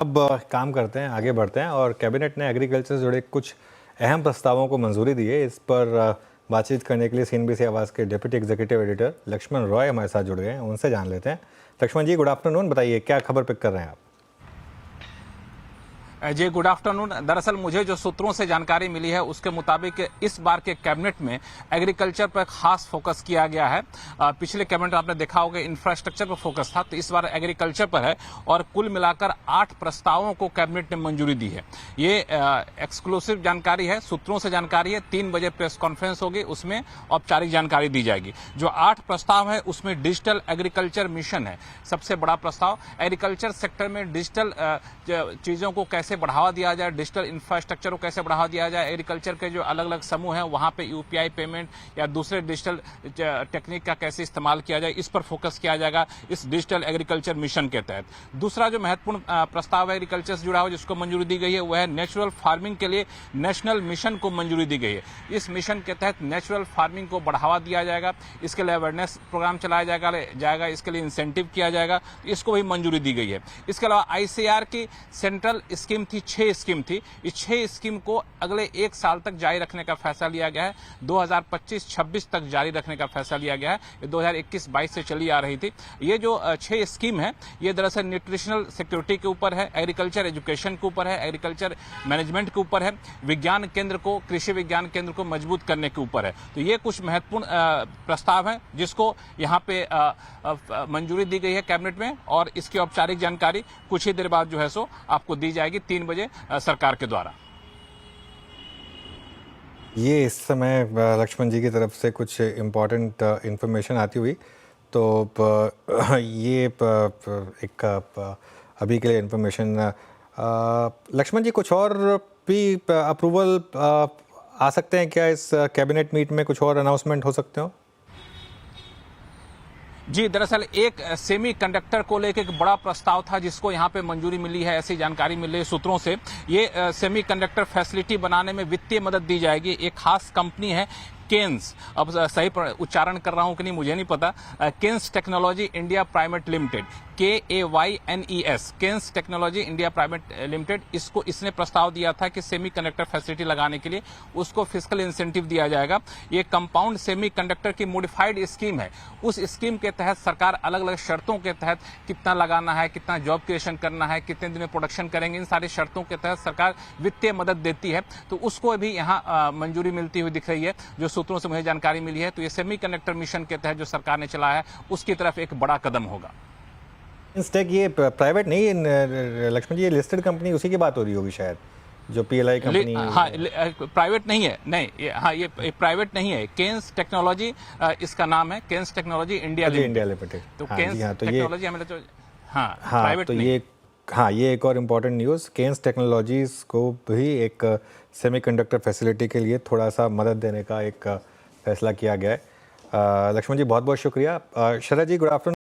अब काम करते हैं, आगे बढ़ते हैं और कैबिनेट ने एग्रीकल्चर से जुड़े कुछ अहम प्रस्तावों को मंजूरी दी है। इस पर बातचीत करने के लिए सीएनबीसी आवाज़ के deputy executive editor Lakshman Roy हमारे साथ जुड़ गए हैं, उनसे जान लेते हैं। Lakshman ji, good afternoon. बताइए क्या खबर पिक कर रहे हैं आप? जी गुड आफ्टरनून। दरअसल मुझे जो सूत्रों से जानकारी मिली है उसके मुताबिक इस बार के कैबिनेट में एग्रीकल्चर पर खास फोकस किया गया है। पिछले कैबिनेट आपने देखा होगा इंफ्रास्ट्रक्चर पर फोकस था, तो इस बार एग्रीकल्चर पर है और कुल मिलाकर 8 प्रस्तावों को कैबिनेट ने मंजूरी दी है। ये एक्सक्लूसिव जानकारी है, सूत्रों से जानकारी है। 3 बजे प्रेस कॉन्फ्रेंस होगी, उसमें औपचारिक जानकारी दी जाएगी। जो 8 प्रस्ताव है उसमें डिजिटल एग्रीकल्चर मिशन है सबसे बड़ा प्रस्ताव। एग्रीकल्चर सेक्टर में डिजिटल चीजों को कैसे बढ़ावा दिया जाए, डिजिटल इंफ्रास्ट्रक्चर को कैसे बढ़ावा दिया जाए, एग्रीकल्चर के जो अलग अलग समूह हैं वहां पे यूपीआई पेमेंट या दूसरे डिजिटल टेक्निक का कैसे इस्तेमाल किया जाए, इस पर फोकस किया जाएगा इस डिजिटल एग्रीकल्चर मिशन के तहत। दूसरा जो महत्वपूर्ण प्रस्ताव एग्रीकल्चर से जुड़ा हुआ जिसको मंजूरी दी गई है वह है नेचुरल फार्मिंग के लिए नेशनल मिशन को मंजूरी दी गई है। इस मिशन के तहत नेचुरल फार्मिंग को बढ़ावा दिया जाएगा, इसके लिए अवेयरनेस प्रोग्राम चलाया जाएगा, इसके लिए इंसेंटिव किया जाएगा, इसको भी मंजूरी दी गई है। इसके अलावा आईसीआर की सेंट्रल स्कीम थी, 6 स्कीम थी। इस 6 स्कीम को अगले 1 साल तक जारी रखने का फैसला लिया गया है। 2025-26 तक जारी रखने का फैसला लिया गया है। ये 2021-22 से चली आ रही थी। ये जो 6 स्कीम है ये दरअसल न्यूट्रिशनल सिक्योरिटी के ऊपर है, एग्रीकल्चर एजुकेशन के ऊपर है, एग्रीकल्चर मैनेजमेंट के ऊपर है, विज्ञान केंद्र को, कृषि विज्ञान केंद्र को मजबूत करने के ऊपर है। तो ये कुछ महत्वपूर्ण प्रस्ताव है जिसको यहाँ पे मंजूरी दी गई है कैबिनेट में और इसकी औपचारिक जानकारी कुछ ही देर बाद जो है सो आपको दी जाएगी 3 बजे सरकार के द्वारा। ये इस समय लक्ष्मण जी की तरफ से कुछ इम्पोर्टेंट इंफॉर्मेशन आती हुई, तो ये एक अभी के लिए इन्फॉर्मेशन। लक्ष्मण जी, कुछ और भी अप्रूवल आ सकते हैं क्या? इस कैबिनेट मीट में कुछ और अनाउंसमेंट हो सकते हो? जी, दरअसल एक सेमी कंडक्टर को लेकर एक बड़ा प्रस्ताव था जिसको यहाँ पे मंजूरी मिली है, ऐसी जानकारी मिली है सूत्रों से। ये सेमी कंडक्टर फैसिलिटी बनाने में वित्तीय मदद दी जाएगी। एक खास कंपनी है केन्स, अब सही उच्चारण कर रहा हूं कि नहीं मुझे नहीं पता, Kaynes technology India private limited, KAYNES, Kaynes technology India private limited, इसने प्रस्ताव दिया था कि सेमी कंडक्टर फैसिलिटी लगाने के लिए उसको फिस्कल इंसेंटिव दिया जाएगा। ये कंपाउंड सेमी कंडक्टर की मॉडिफाइड स्कीम है। उस स्कीम के तहत सरकार अलग अलग शर्तों के तहत कितना लगाना है, कितना जॉब क्रिएशन करना है, कितने दिन में प्रोडक्शन करेंगे, इन सारी शर्तों के तहत सरकार वित्तीय मदद देती है। तो उसको भी यहाँ मंजूरी मिलती हुई दिख रही है। जो सूत्रों से मुझे जानकारी मिली है तो ये सेमी कंडक्टर मिशन के तहत जो सरकार ने चलाया है उसकी तरफ एक बड़ा कदम होगा। इंस्टेक ये प्राइवेट नहीं लक्ष्मण जी, ये लिस्टेड कंपनी उसी की बात हो रही होगी शायद, जो PLI कंपनी। हाँ, प्राइवेट नहीं है, नहीं ये प्राइवेट नहीं है। केन्स टेक्नोलॉजी इसका नाम है, केन्स टेक्नोलॉजी इंडिया लिमिटेड। तो हाँ, केन्स हाँ, तो टेक्नोलॉजी हमें तो हाँ प्राइवेट तो नहीं। ये एक और इम्पॉर्टेंट न्यूज़, केन्स टेक्नोलॉजीज को भी एक सेमीकंडक्टर फैसिलिटी के लिए थोड़ा सा मदद देने का एक फैसला किया गया है। लक्ष्मण जी, बहुत बहुत शुक्रिया। शरद जी, गुड आफ्टरनून।